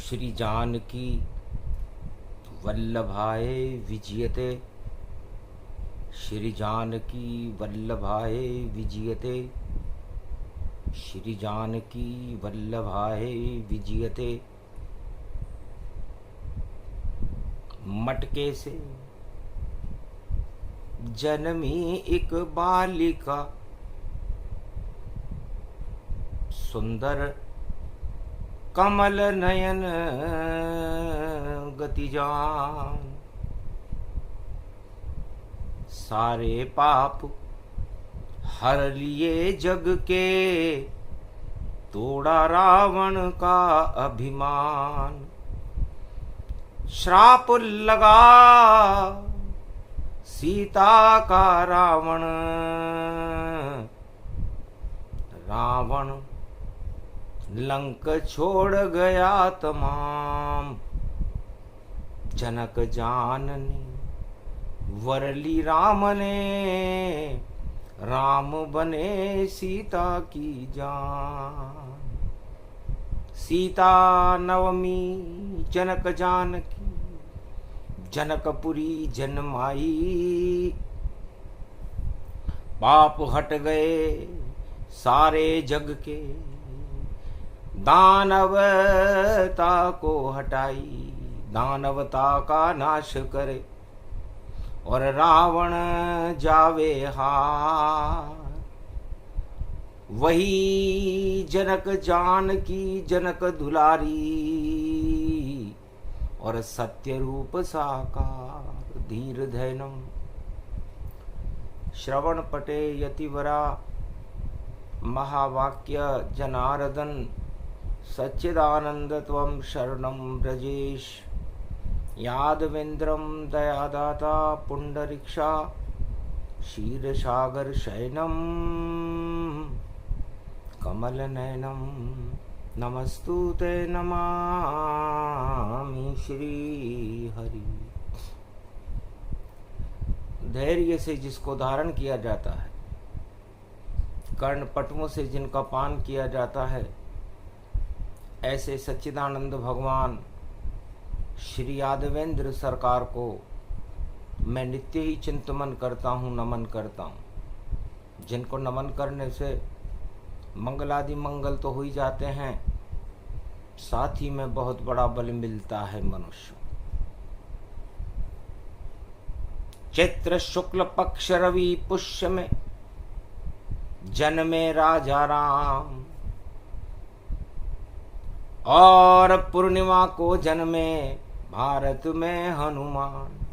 श्री जानकी वल्लभाय विजयते, श्री जानकी वल्लभाय विजयते, श्री जानकी वल्लभाय विजयते। मटके से जन्मी एक बालिका, सुंदर कमल नयन गतिजान, सारे पाप हर लिए जग के, तोड़ा रावण का अभिमान। श्राप लगा सीता का रावण, रावण लंक छोड़ गया तमाम। जनक जाननी वरली राम ने, राम बने सीता की जान। सीता नवमी जनक जानकी, जनकपुरी जन्माई। पाप हट गए सारे जग के, दानवता को हटाई। दानवता का नाश करे और रावण जावे हार। वही जनक जानकी जनक दुलारी, और सत्य रूप साकार धीर धैनम। श्रवण पटे यतिवरा महावाक्य जनार्दन, सच्चिदानंद त्वं शरणं ब्रजेश। यादवेन्द्रं दयादाता पुंडरीक्षा, क्षीरसागर शयनं कमल नयनं। नमस्तुते नमामि श्री हरि। धैर्य से जिसको धारण किया जाता है, कर्ण पटुओं से जिनका पान किया जाता है, ऐसे सच्चिदानंद भगवान श्री यादवेंद्र सरकार को मैं नित्य ही चिंतन करता हूँ, नमन करता हूँ। जिनको नमन करने से मंगलादि मंगल तो हो ही जाते हैं, साथ ही में बहुत बड़ा बल मिलता है मनुष्य। चैत्र शुक्ल पक्ष रवि पुष्य में जन्मे राजा राम, और पूर्णिमा को जन्मे भारत में हनुमान।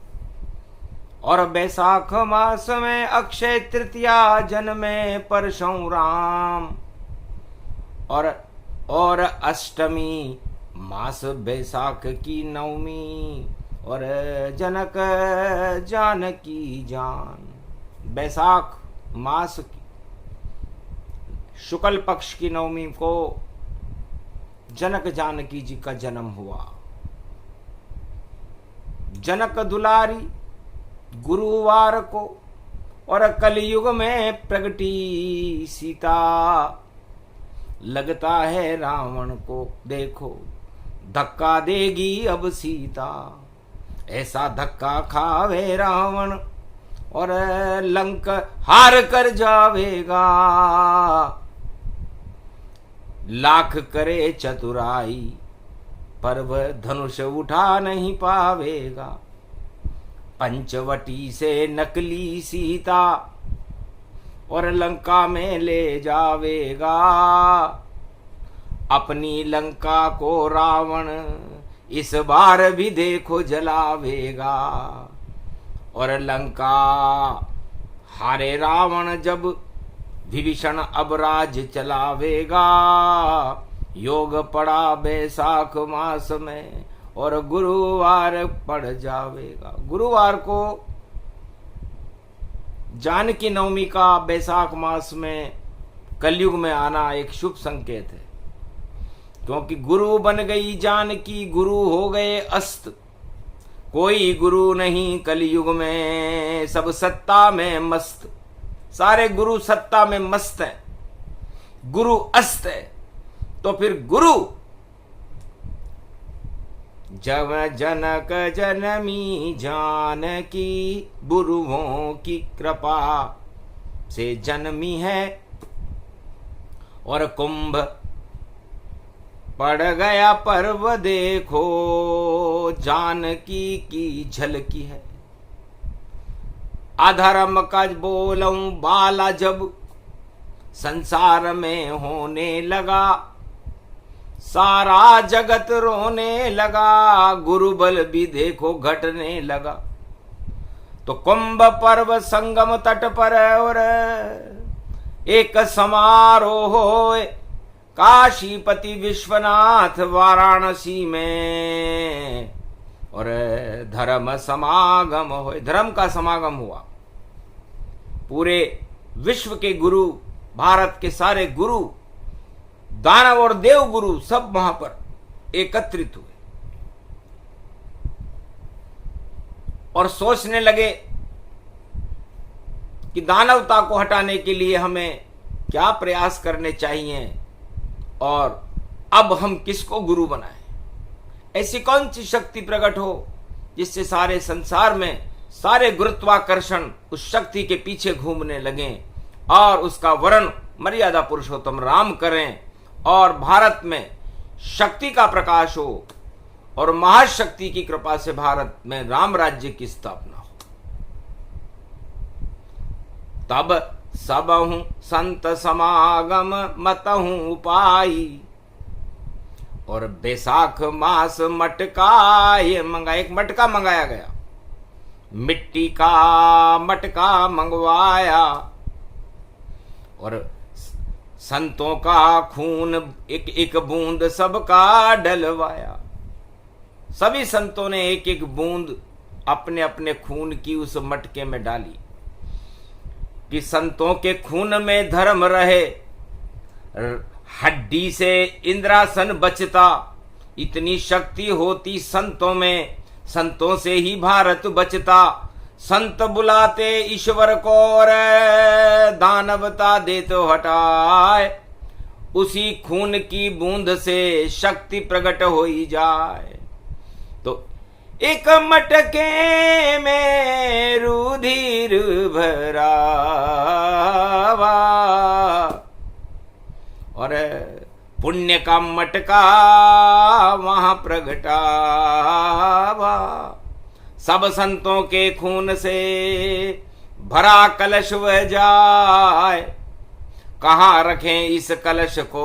और बैसाख मास में अक्षय तृतीया जन्मे परशुराम। और अष्टमी मास बैसाख की नवमी, और जनक जानकी जान। बैसाख मास की शुक्ल पक्ष की नवमी को जनक जानकी जी का जन्म हुआ। जनक दुलारी गुरुवार को, और कलयुग में प्रगटी सीता। लगता है रावण को देखो धक्का देगी अब सीता। ऐसा धक्का खावे रावण और लंक हार कर जावेगा। लाख करे चतुराई पर वह धनुष उठा नहीं पावेगा। पंचवटी से नकली सीता और लंका में ले जावेगा। अपनी लंका को रावण इस बार भी देखो जलावेगा। और लंका हारे रावण जब विभीषण अब राज चलावेगा। योग पड़ा बैसाख मास में और गुरुवार पड़ जावेगा। गुरुवार को जानकी नवमी का बैसाख मास में कलयुग में आना एक शुभ संकेत है, क्योंकि गुरु बन गई जानकी, गुरु हो गए अस्त। कोई गुरु नहीं कलयुग में, सब सत्ता में मस्त। सारे गुरु सत्ता में मस्त हैं, गुरु अस्त है। तो फिर गुरु जब जनक जनमी जानकी गुरुओं की कृपा से जन्मी है, और कुंभ पड़ गया पर्व देखो जानकी की झलकी है। अधर्म का बोलूं बाला जब संसार में होने लगा, सारा जगत रोने लगा, गुरुबल भी देखो घटने लगा। तो कुंभ पर्व संगम तट पर और एक समारोह होए, काशीपति विश्वनाथ वाराणसी में, और धर्म समागम होए, धर्म का समागम हुआ। पूरे विश्व के गुरु, भारत के सारे गुरु, दानव और देव गुरु सब वहां पर एकत्रित हुए और सोचने लगे कि दानवता को हटाने के लिए हमें क्या प्रयास करने चाहिए और अब हम किसको गुरु बनाएं। ऐसी कौन सी शक्ति प्रकट हो जिससे सारे संसार में सारे गुरुत्वाकर्षण उस शक्ति के पीछे घूमने लगें और उसका वर्ण मर्यादा पुरुषोत्तम राम करें और भारत में शक्ति का प्रकाश हो और महाशक्ति की कृपा से भारत में राम राज्य की स्थापना हो। तब सबहु संत समागम मतहु उपाई, और बैसाख मास मटका ये एक मटका मंगाया गया, मिट्टी का मटका मंगवाया, और संतों का खून एक एक बूंद सबका डलवाया। सभी संतों ने एक एक बूंद अपने अपने खून की उस मटके में डाली कि संतों के खून में धर्म रहे, हड्डी से इंद्रासन बचता, इतनी शक्ति होती संतों में, संतों से ही भारत बचता। संत बुलाते ईश्वर को और दानवता दे तो हटाए, उसी खून की बूंद से शक्ति प्रकट हो ही जाए। तो एक मटके में रुधिर भरावा और पुण्य का मटका वहां प्रगटावा, सब संतों के खून से भरा कलश वह जाए, कहाँ रखें इस कलश को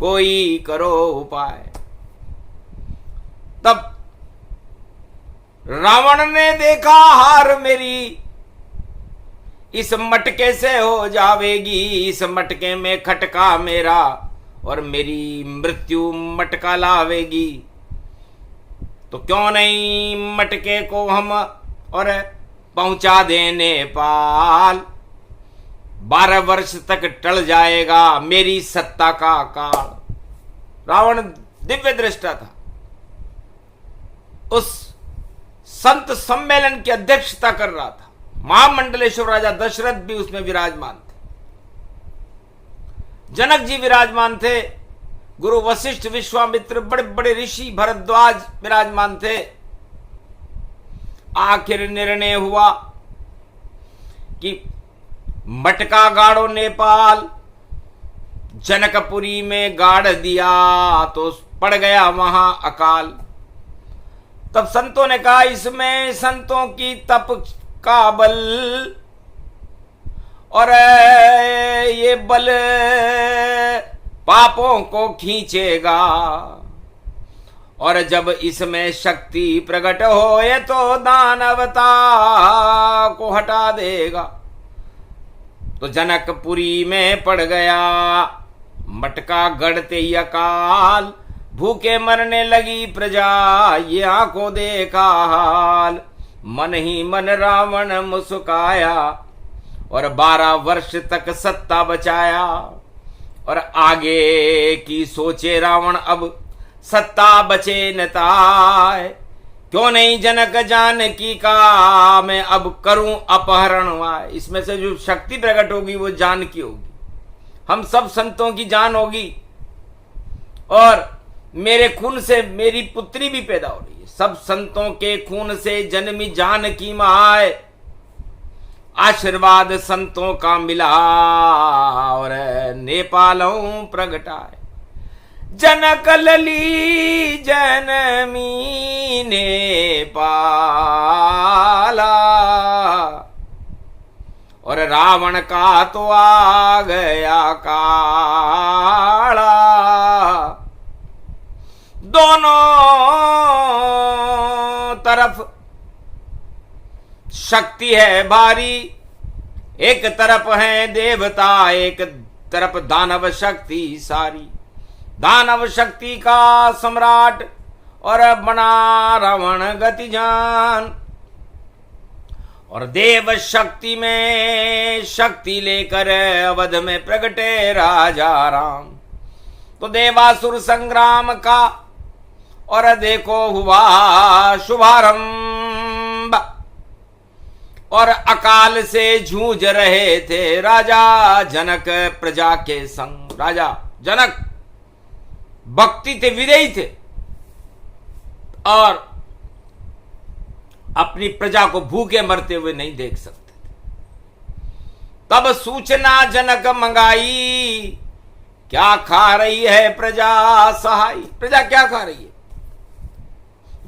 कोई करो उपाय। तब रावण ने देखा हार मेरी इस मटके से हो जावेगी, इस मटके में खटका मेरा और मेरी मृत्यु मटका लावेगी। तो क्यों नहीं मटके को हम और पहुंचा दें नेपाल, 12 वर्ष तक टल जाएगा मेरी सत्ता का काल। रावण दिव्य दृष्टा था, उस संत सम्मेलन की अध्यक्षता कर रहा था। महामंडलेश्वर राजा दशरथ भी उसमें विराजमान थे, जनक जी विराजमान थे, गुरु वशिष्ठ, विश्वामित्र, बड़े बड़े ऋषि भरद्वाज विराजमान थे। आखिर निर्णय हुआ कि मटका गाड़ो नेपाल, जनकपुरी में गाड़ दिया तो पड़ गया वहां अकाल। तब संतों ने कहा इसमें संतों की तप का बल और ये बल पापों को खींचेगा, और जब इसमें शक्ति प्रकट होए तो दानवता को हटा देगा। तो जनकपुरी में पड़ गया मटका गढ़ते ही अकाल, भूखे मरने लगी प्रजा ये आंखों देखा हाल। मन ही मन रावण मुस्काया और 12 वर्ष तक सत्ता बचाया, और आगे की सोचे रावण अब सत्ता बचे न ताय। क्यों नहीं जनक जानकी का मैं अब करूं अपहरण। इसमें से जो शक्ति प्रकट होगी वो जानकी होगी, हम सब संतों की जान होगी, और मेरे खून से मेरी पुत्री भी पैदा हो रही है। सब संतों के खून से जन्मी जानकी माय, आशीर्वाद संतों का मिला और नेपालों प्रगटाए। जनक लली जनमी नेपाला, और रावण का तो आ गया काला। दोनों तरफ शक्ति है भारी, एक तरफ है देवता, एक तरफ दानव शक्ति सारी। दानव शक्ति का सम्राट और बना रावण गतिजान, और देव शक्ति में शक्ति लेकर अवध में प्रगटे राजा राम। तो देवासुर संग्राम का और देखो हुआ शुभारंभ, और अकाल से जूझ रहे थे राजा जनक प्रजा के संग। राजा जनक भक्ति थे, विदेही थे, और अपनी प्रजा को भूखे मरते हुए नहीं देख सकते थे। तब सूचना जनक मंगाई, क्या खा रही है प्रजा सहाई। प्रजा क्या खा रही है?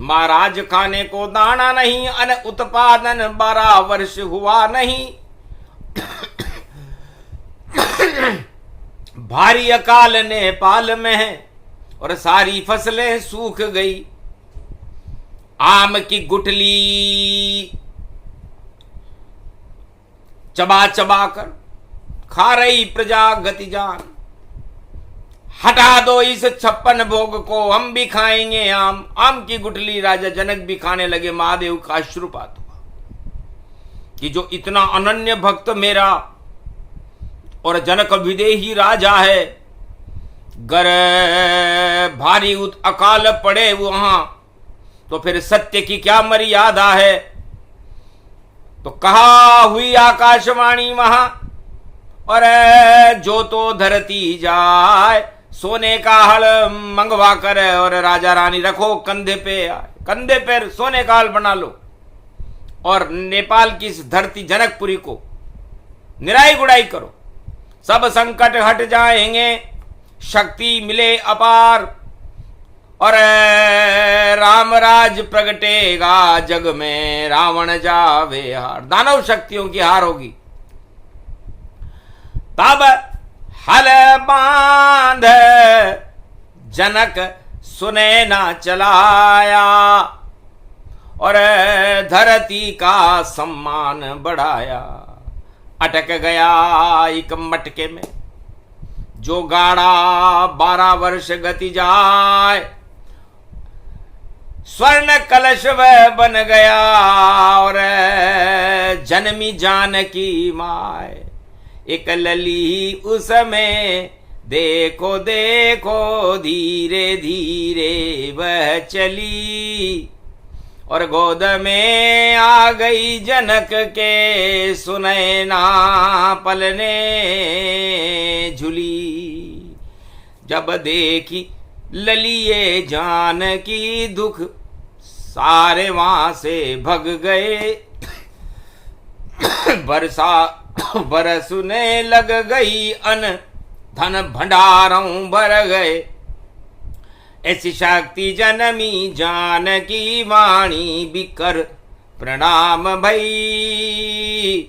महाराज खाने को दाना नहीं, अन उत्पादन 12 वर्ष हुआ नहीं। भारी अकाल नेपाल में है और सारी फसलें सूख गई। आम की गुठली चबा चबा कर खा रही प्रजा गतिजान। हटा दो इस 56 भोग को, हम भी खाएंगे आम। आम की गुठली राजा जनक भी खाने लगे। महादेव का अश्रुपात हुआ कि जो इतना अनन्य भक्त मेरा और जनक विदेही राजा है, गर भारी अकाल पड़े वहां तो फिर सत्य की क्या मर्यादा है। तो कहा हुई आकाशवाणी वहां, और जो तो धरती जाए, सोने का हल मंगवा कर और राजा रानी रखो कंधे पे। कंधे पे सोने का हल बना लो और नेपाल की इस धरती जनकपुरी को निराई गुड़ाई करो। सब संकट हट जाएंगे, शक्ति मिले अपार, और रामराज प्रगटेगा जग में, रावण जावे हार। दानव शक्तियों की हार होगी। तब हल बांध जनक सुने ना चलाया, और धरती का सम्मान बढ़ाया। अटक गया एक मटके में जो गाड़ा 12 वर्ष गति जाए। स्वर्ण कलश वह बन गया और जन्मी जानकी माय। एक लली उसमें देखो देखो धीरे धीरे वह चली, और गोद में आ गई जनक के सुनैना पलने झुली। जब देखी ललिए जानकी दुख, सारे वहां से भग गए। बरसने लग गई अन धन भंडारों भर गए। ऐसी शक्ति जनमी जानकी वाणी बिकर प्रणाम भई।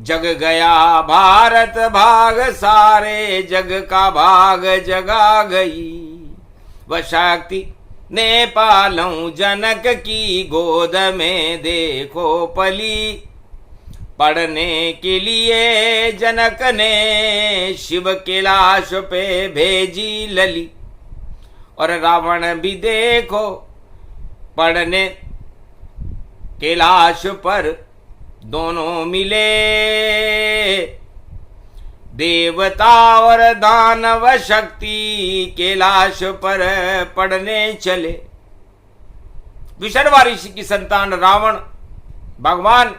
जग गया भारत भाग, सारे जग का भाग जगा गई। वह शक्ति नेपालों जनक की गोद में देखो पली। पढ़ने के लिए जनक ने शिव के लाश पे भेजी लली, और रावण भी देखो पढ़ने के लाश पर दोनों मिले। देवता और दानव शक्ति के लाश पर पढ़ने चले। विशर्वा ऋषि की संतान रावण भगवान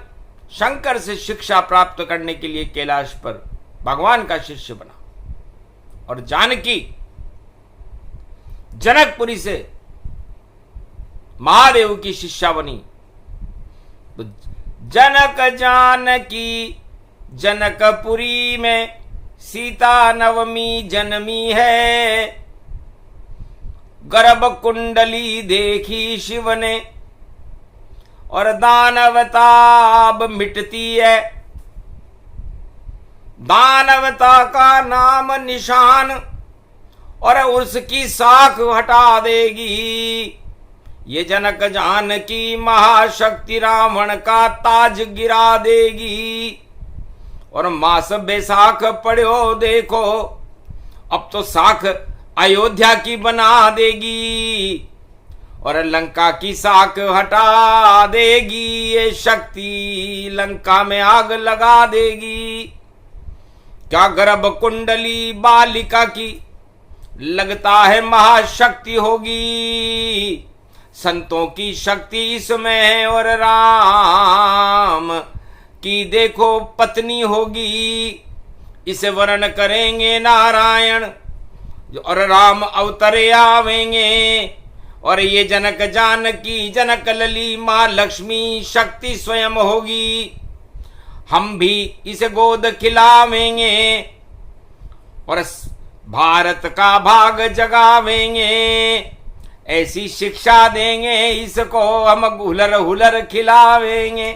शंकर से शिक्षा प्राप्त करने के लिए कैलाश पर भगवान का शिष्य बना, और जानकी जनकपुरी से महादेव की शिष्या बनी। तो जनक जानकी जनकपुरी में सीता नवमी जन्मी है, गर्भ कुंडली देखी शिव ने और दानवताब मिटती है। दानवता का नाम निशान और उसकी साख हटा देगी। ये जनक जानकी महाशक्ति रावण का ताज गिरा देगी। और मास बैसाख पढ़ो देखो, अब तो साख अयोध्या की बना देगी और लंका की साख हटा देगी। ये शक्ति लंका में आग लगा देगी। क्या गर्भ कुंडली बालिका की लगता है महाशक्ति होगी। संतों की शक्ति इसमें है और राम की देखो पत्नी होगी। इसे वर्ण करेंगे नारायण और राम अवतरे आवेंगे। और ये जनक जानकी जनक लली माँ लक्ष्मी शक्ति स्वयं होगी। हम भी इसे गोद खिलावेंगे और भारत का भाग जगावेंगे। ऐसी शिक्षा देंगे इसको हम हुलर हुलर खिलावेंगे।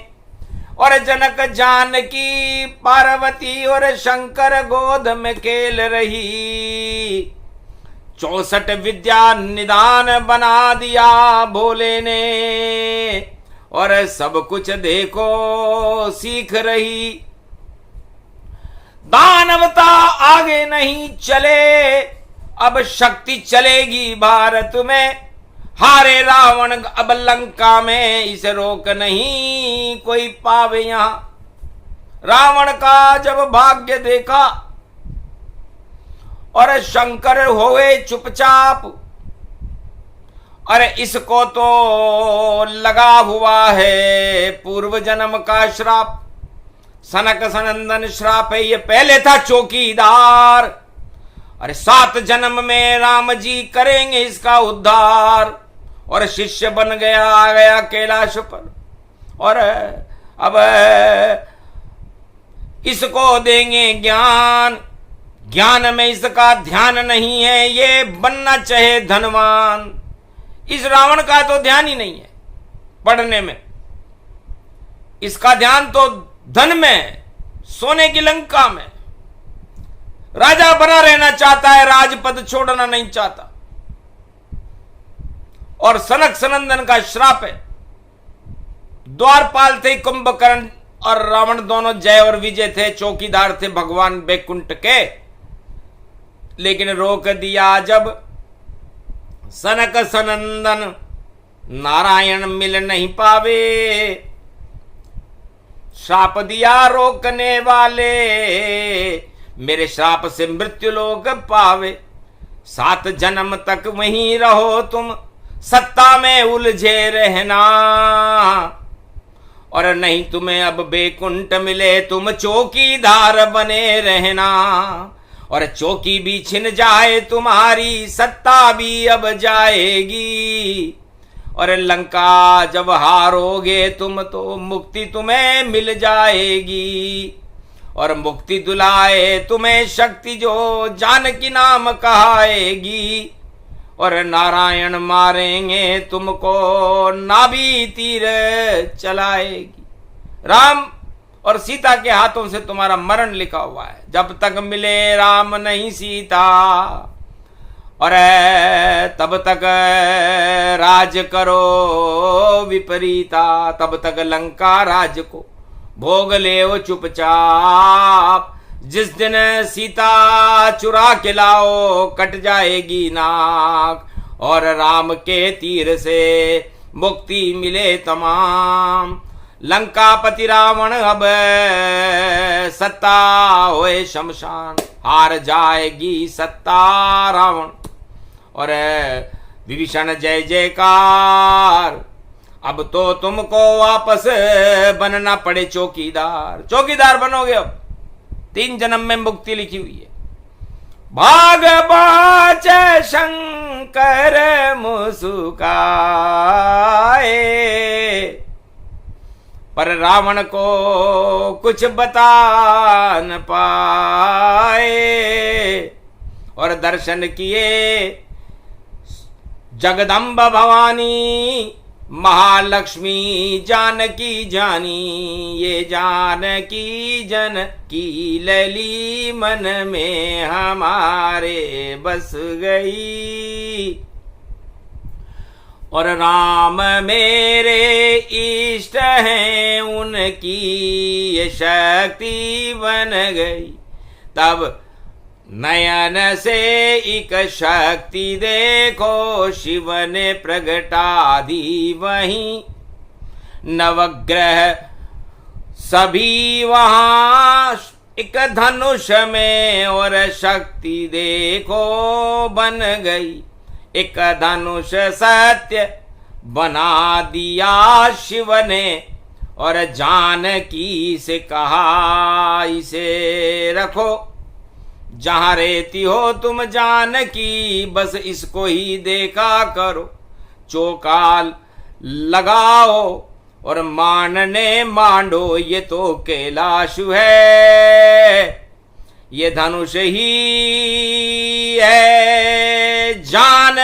और जनक जानकी पार्वती और शंकर गोद में खेल रही। 64 विद्या निदान बना दिया भोले ने और सब कुछ देखो सीख रही। दानवता आगे नहीं चले, अब शक्ति चलेगी भारत में। हारे रावण अब लंका में, इसे रोक नहीं कोई पावे यहां। रावण का जब भाग्य देखा और शंकर होए चुपचाप। अरे इसको तो लगा हुआ है पूर्व जन्म का श्राप। सनक सनंदन श्राप है, ये पहले था चौकीदार। अरे 7 जन्म में राम जी करेंगे इसका उद्धार। और शिष्य बन गया, आ गया कैलाश पर। और अब इसको देंगे ज्ञान। ज्ञान में इसका ध्यान नहीं है, ये बनना चाहे धनवान। इस रावण का तो ध्यान ही नहीं है पढ़ने में। इसका ध्यान तो धन में, सोने की लंका में। राजा बना रहना चाहता है, राजपद छोड़ना नहीं चाहता। और सनक सनंदन का श्राप है। द्वारपाल थे कुंभकर्ण और रावण, दोनों जय और विजय थे, चौकीदार थे भगवान बैकुंठ के। लेकिन रोक दिया जब सनक सनंदन, नारायण मिल नहीं पावे। श्राप दिया रोकने वाले, मेरे श्राप से मृत्यु लोग पावे। 7 जन्म तक वहीं रहो तुम, सत्ता में उलझे रहना। और नहीं तुम्हें अब बैकुंठ मिले, तुम चौकीदार बने रहना। और चौकी भी छिन जाए तुम्हारी, सत्ता भी अब जाएगी। और लंका जब हारोगे तुम, तो मुक्ति तुम्हें मिल जाएगी। और मुक्ति दुलाए तुम्हें शक्ति जो जानकी नाम कहाएगी। और नारायण मारेंगे तुमको, नाभि तीर चलाएगी। राम और सीता के हाथों से तुम्हारा मरण लिखा हुआ है। जब तक मिले राम नहीं सीता, और तब तक राज करो विपरीता। तब तक लंका राज को भोग ले वो चुपचाप। जिस दिन सीता चुरा के लाओ, कट जाएगी नाक। और राम के तीर से मुक्ति मिले तमाम। लंकापति रावण अब सत्ता होए शमशान। हार जाएगी सत्ता रावण। और विभीषण जय जयकार। अब तो तुमको वापस बनना पड़े चौकीदार। चौकीदार बनोगे अब। 3 जन्म में मुक्ति लिखी हुई है। भाग बाच शंकर शंकर मुस्काए, पर रावण को कुछ बता न पाए। और दर्शन किए जगदम्बा भवानी, महालक्ष्मी जानकी जानी। ये जानकी जन की लली मन में हमारे बस गई। और राम मेरे इष्ट हैं, उनकी ये शक्ति बन गई। तब नयन से एक शक्ति देखो, शिव ने प्रगटा दी वहीं। नवग्रह सभी वहां एक धनुष में, और शक्ति देखो बन गई। एक धनुष सत्य बना दिया शिव ने, और जानकी से कहा इसे रखो जहां रहती हो तुम जानकी, बस इसको ही देखा करो। चौकाल लगाओ और मानने मांडो, ये तो कैलाश है, ये धनुष ही है जान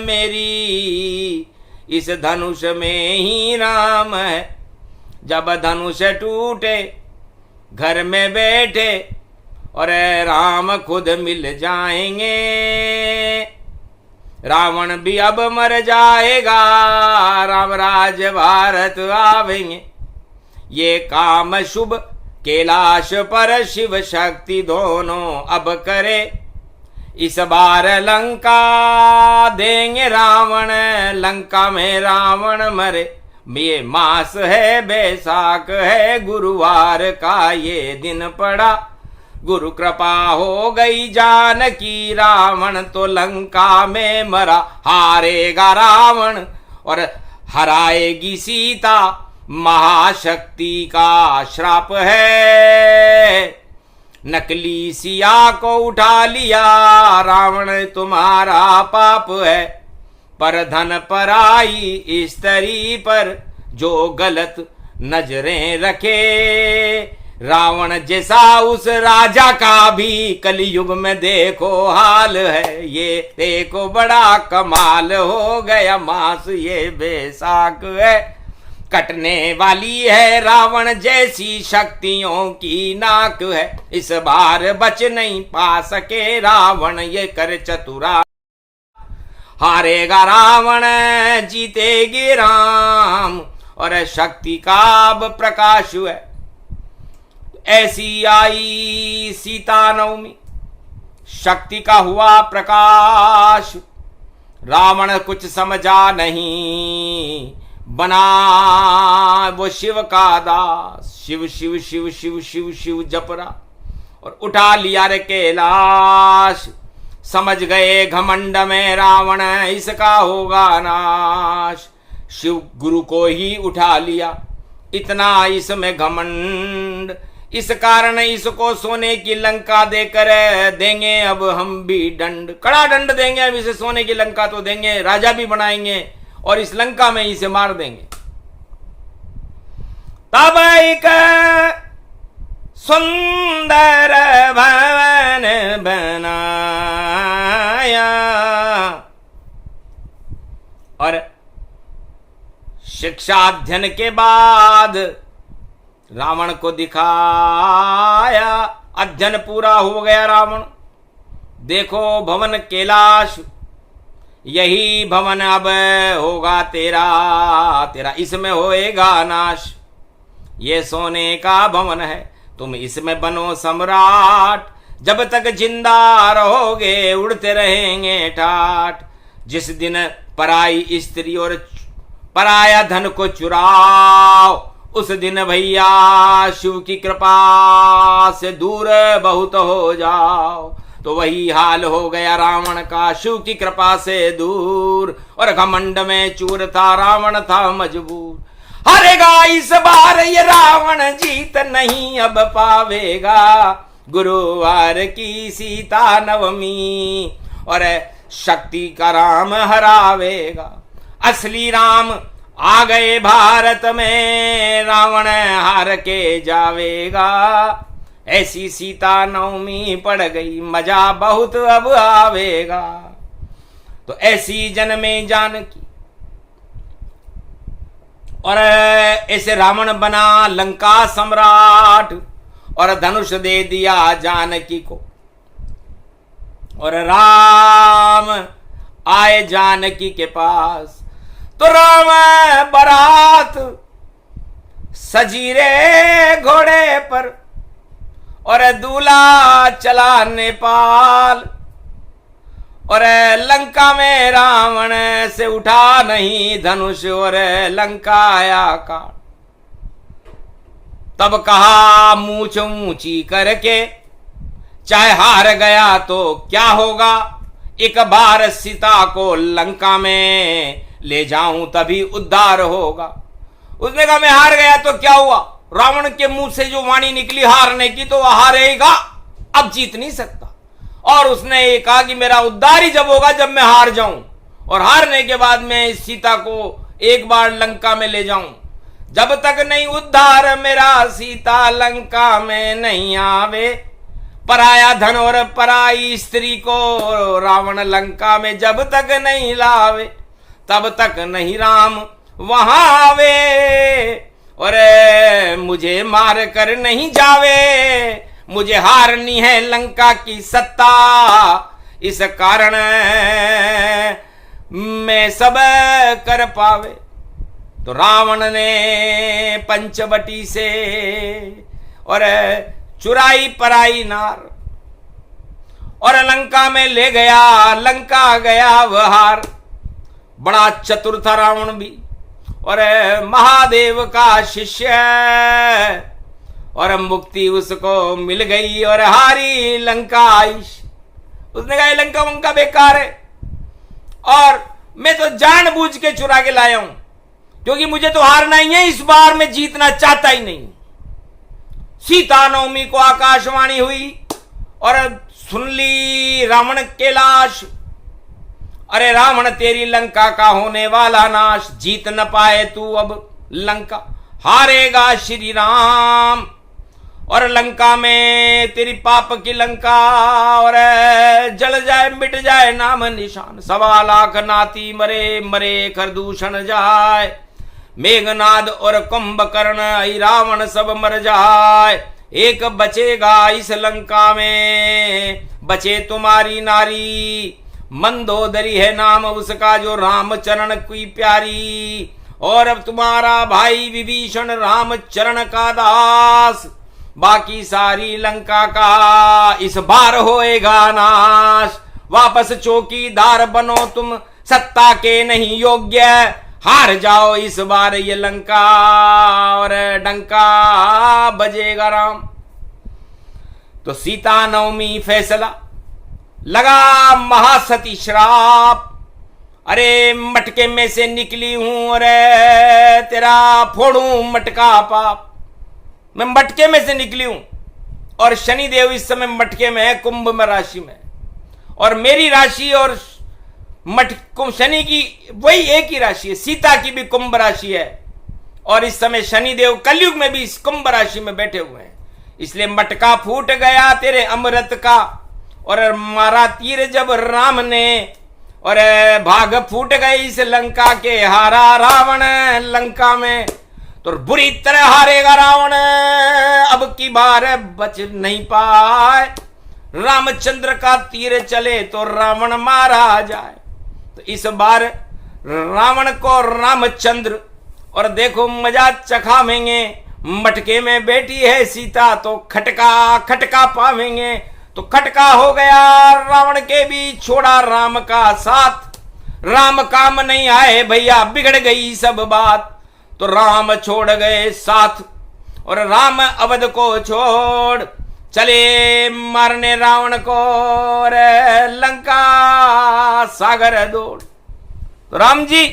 मेरी। इस धनुष में ही राम है। जब धनुष टूटे घर में बैठे, और राम खुद मिल जाएंगे। रावण भी अब मर जाएगा, राम राज भारत आवेंगे। ये काम शुभ कैलाश पर शिव शक्ति दोनों अब करे। इस बार लंका देंगे रावण, लंका में रावण मरे। ये मास है बैसाख है, गुरुवार का ये दिन पड़ा। गुरु कृपा हो गई जानकी, रावण तो लंका में मरा। हारेगा रावण और हराएगी सीता, महाशक्ति का श्राप है। नकली सिया को उठा लिया, रावण तुम्हारा पाप है। पर धन पर आई स्त्री पर जो गलत नजरें रखे, रावण जैसा उस राजा का भी कलयुग में देखो हाल है। ये देखो बड़ा कमाल हो गया, मास ये बैसाख है। कटने वाली है रावण जैसी शक्तियों की नाक है। इस बार बच नहीं पा सके रावण, ये कर चतुरा। हारेगा रावण जीतेगी राम, और शक्ति का अब प्रकाश है। ऐसी आई सीता नवमी, शक्ति का हुआ प्रकाश। रावण कुछ समझा नहीं, बना वो शिव का दास। शिव शिव शिव शिव शिव शिव जप रहा, और उठा लिया रे कैलाश। समझ गए घमंड में रावण इसका होगा नाश। शिव गुरु को ही उठा लिया, इतना इसमें घमंड। इस कारण इसको सोने की लंका देकर देंगे अब हम भी दंड। कड़ा दंड देंगे अब इसे, सोने की लंका तो देंगे, राजा भी बनाएंगे और इस लंका में इसे मार देंगे। तब एक सुंदर भवन बनाया, और शिक्षा अध्ययन के बाद रावण को दिखाया। अध्ययन पूरा हो गया रावण। देखो भवन कैलाश, यही भवन अब होगा तेरा, तेरा इसमें होएगा नाश। ये सोने का भवन है, तुम इसमें बनो सम्राट। जब तक जिंदा रहोगे उड़ते रहेंगे ठाठ। जिस दिन पराई स्त्री और पराया धन को चुराओ, उस दिन भैया शिव की कृपा से दूर बहुत हो जाओ। तो वही हाल हो गया रावण का, शिव की कृपा से दूर। और घमंड में चूर था रावण, था मजबूर। हारेगा इस बार ये रावण, जीत नहीं अब पावेगा। गुरुवार की सीता नवमी, और शक्ति का राम हरावेगा। असली राम आ गए भारत में, रावण हार के जावेगा। ऐसी सीता नवमी पड़ गई, मजा बहुत अब आवेगा। तो ऐसी जन्मे जानकी, और ऐसे रावण बना लंका सम्राट, और धनुष दे दिया जानकी को। और राम आए जानकी के पास, तो राम बारात सजीरे घोड़े पर, और दूल्हा चला नेपाल। और लंका में रावण से उठा नहीं धनुष, और लंका आया काट। तब कहा मूंछ ऊंची करके, चाहे हार गया तो क्या होगा, एक बार सीता को लंका में ले जाऊं तभी उद्धार होगा। उसने कहा मैं हार गया तो क्या हुआ, रावण के मुंह से जो वाणी निकली हारने की, तो वह हारेगा, अब जीत नहीं सकता। और उसने ये कहा कि मेरा उद्धार ही जब होगा जब मैं हार जाऊं, और हारने के बाद मैं इस सीता को एक बार लंका में ले जाऊं। जब तक नहीं उद्धार मेरा सीता लंका में नहीं आवे, पराया धन और पराई स्त्री को रावण लंका में जब तक नहीं लावे, तब तक नहीं राम वहां आवे। और मुझे मार कर नहीं जावे, मुझे हारनी है लंका की सत्ता, इस कारण मैं सब कर पावे। तो रावण ने पंचवटी से और चुराई पराई नार, और लंका में ले गया, लंका गया वह हार। बड़ा चतुर था रावण भी, और महादेव का शिष्य, और मुक्ति उसको मिल गई, और हारी लंका आईश। उसने कहा लंका वंका बेकार है, और मैं तो जानबूझ के चुरा के लाया हूं, क्योंकि मुझे तो हारना ही है, इस बार मैं जीतना चाहता ही नहीं। सीता नवमी को आकाशवाणी हुई, और सुन ली रावण के लाश। अरे रावण तेरी लंका का होने वाला नाश, जीत न पाए तू अब लंका, हारेगा श्री राम। और लंका में तेरी पाप की लंका, और जल जाए मिट जाए नाम निशान। 1.25 लाख नाती मरे, मरे खरदूषण जाए, मेघनाद और कुंभकर्ण रावण सब मर जाए। एक बचेगा इस लंका में, बचे तुम्हारी नारी, मंदोदरी है नाम उसका जो रामचरण की प्यारी। और अब तुम्हारा भाई विभीषण रामचरण का दास, बाकी सारी लंका का इस बार होएगा नाश। वापस चौकीदार बनो तुम, सत्ता के नहीं योग्य, हार जाओ इस बार ये लंका, और डंका बजेगा राम। तो सीता नवमी फैसला लगा महासती श्राप। अरे मटके में से निकली हूं, अरे तेरा फोड़ू मटका पाप। मैं मटके में से निकली हूं, और शनिदेव इस समय मटके में है, कुंभ में राशि में, और मेरी राशि और शनि की वही एक ही राशि है। सीता की भी कुंभ राशि है, और इस समय शनिदेव कलयुग में भी इस कुंभ राशि में बैठे हुए हैं। इसलिए मटका फूट गया तेरे अमृत का, और मारा तीर जब राम ने, और भाग फूट गई इस लंका के, हारा रावण लंका में। तो बुरी तरह हारेगा रावण, अब की बार बच नहीं पाए। रामचंद्र का तीर चले तो रावण मारा जाए। तो इस बार रावण को रामचंद्र, और देखो मजा चखावेंगे। मटके में बैठी है सीता, तो खटका खटका पावेंगे। तो खटका हो गया रावण के भी, छोड़ा राम का साथ। राम काम नहीं आए भैया, बिगड़ गई सब बात। तो राम छोड़ गए साथ, और राम अवध को छोड़ चले मारने रावण को, और लंका सागर दौड़। तो राम जी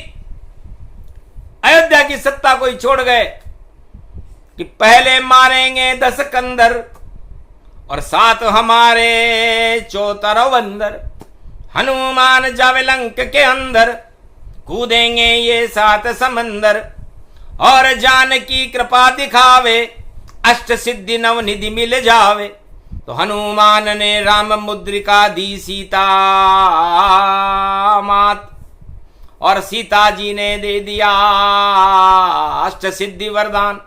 अयोध्या की सत्ता को ही छोड़ गए कि पहले मारेंगे 10 कंदर, और 7 हमारे 14 बंदर। हनुमान जावे लंक के अंदर, कूदेंगे ये 7 समंदर, और जानकी कृपा दिखावे, अष्ट सिद्धि नवनिधि मिल जावे। तो हनुमान ने राम मुद्रिका दी सीता मात, और सीता जी ने दे दिया अष्ट सिद्धि वरदान।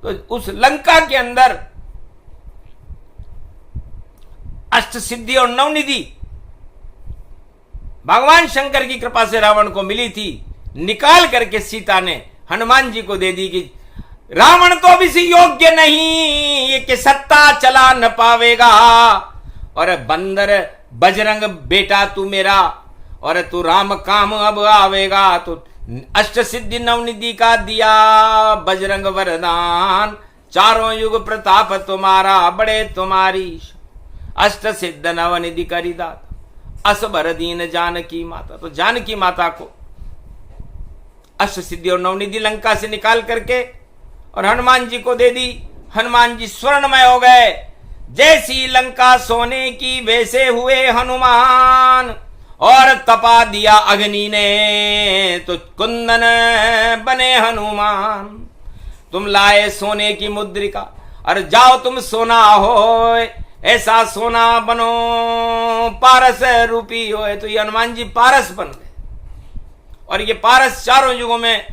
तो उस लंका के अंदर अष्ट सिद्धि और नवनिधि भगवान शंकर की कृपा से रावण को मिली थी, निकाल करके सीता ने हनुमान जी को दे दी कि रावण तो अभी से योग्य नहीं, ये कि सत्ता चला न पावेगा, और बंदर बजरंग बेटा तू मेरा, और तू राम काम अब आवेगा। तो अष्ट सिद्धि नवनिधि का दिया बजरंग वरदान, चारों युग प्रताप तुम्हारा, बड़े तुम्हारी अष्ट सिद्ध नवनिधि करी दाता, असबर दीन जानकी माता। तो जानकी माता को अष्ट सिद्धि और नवनिधि लंका से निकाल करके और हनुमान जी को दे दी। हनुमान जी स्वर्णमय हो गए, जैसी लंका सोने की वैसे हुए हनुमान, और तपा दिया अग्नि ने तो कुंदन बने हनुमान। तुम लाए सोने की मुद्रिका, और जाओ तुम सोना हो, ऐसा सोना बनो पारस रूपी होए। तो ये हनुमान जी पारस बन गए, और ये पारस चारों युगों में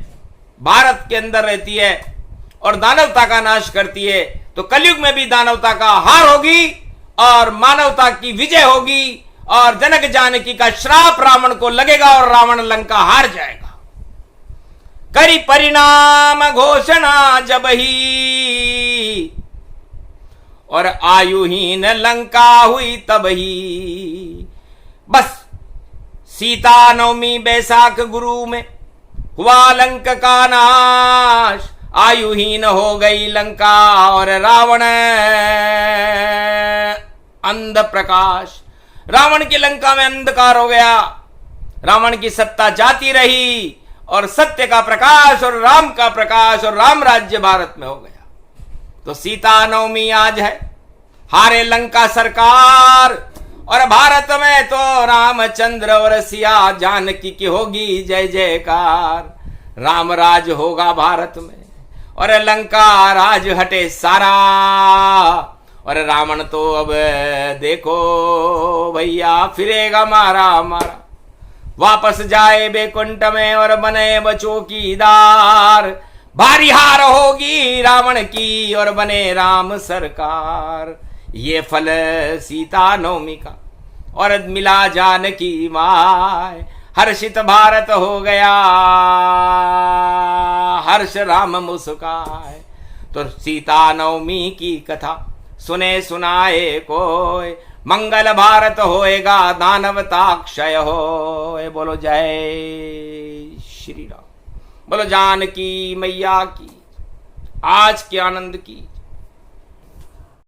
भारत के अंदर रहती है और दानवता का नाश करती है। तो कलयुग में भी दानवता का हार होगी और मानवता की विजय होगी, और जनक जानकी का श्राप रावण को लगेगा और रावण लंका हार जाएगा। करी परिणाम घोषणा जब ही, और आयुहीन लंका हुई तब ही। बस सीता नवमी बैसाख गुरु में हुआ लंक का नाश, आयुहीन हो गई लंका और रावण अंध प्रकाश। रावण की लंका में अंधकार हो गया, रावण की सत्ता जाती रही, और सत्य का प्रकाश और राम का प्रकाश और राम राज्य भारत में हो गया। तो सीता नवमी आज है, हारे लंका सरकार, और भारत में तो रामचंद्र और सिया जानकी की होगी जय जयकार। राम राज होगा भारत में, और लंका राज हटे सारा, और रावण तो अब देखो भैया फिरेगा मारा मारा। वापस जाए बैकुंठ में और बने चौकीदार, भारी हार होगी रावण की और बने राम सरकार। ये फल सीता नवमी का और मिला जानकी माय, हर्षित भारत हो गया हर्ष राम मुस्काए। तो सीता नवमी की कथा सुने सुनाए कोई, मंगल भारत होएगा दानवता क्षय होए। बोलो जय श्री राम, बोलो जानकी मैया की आज के आनंद की।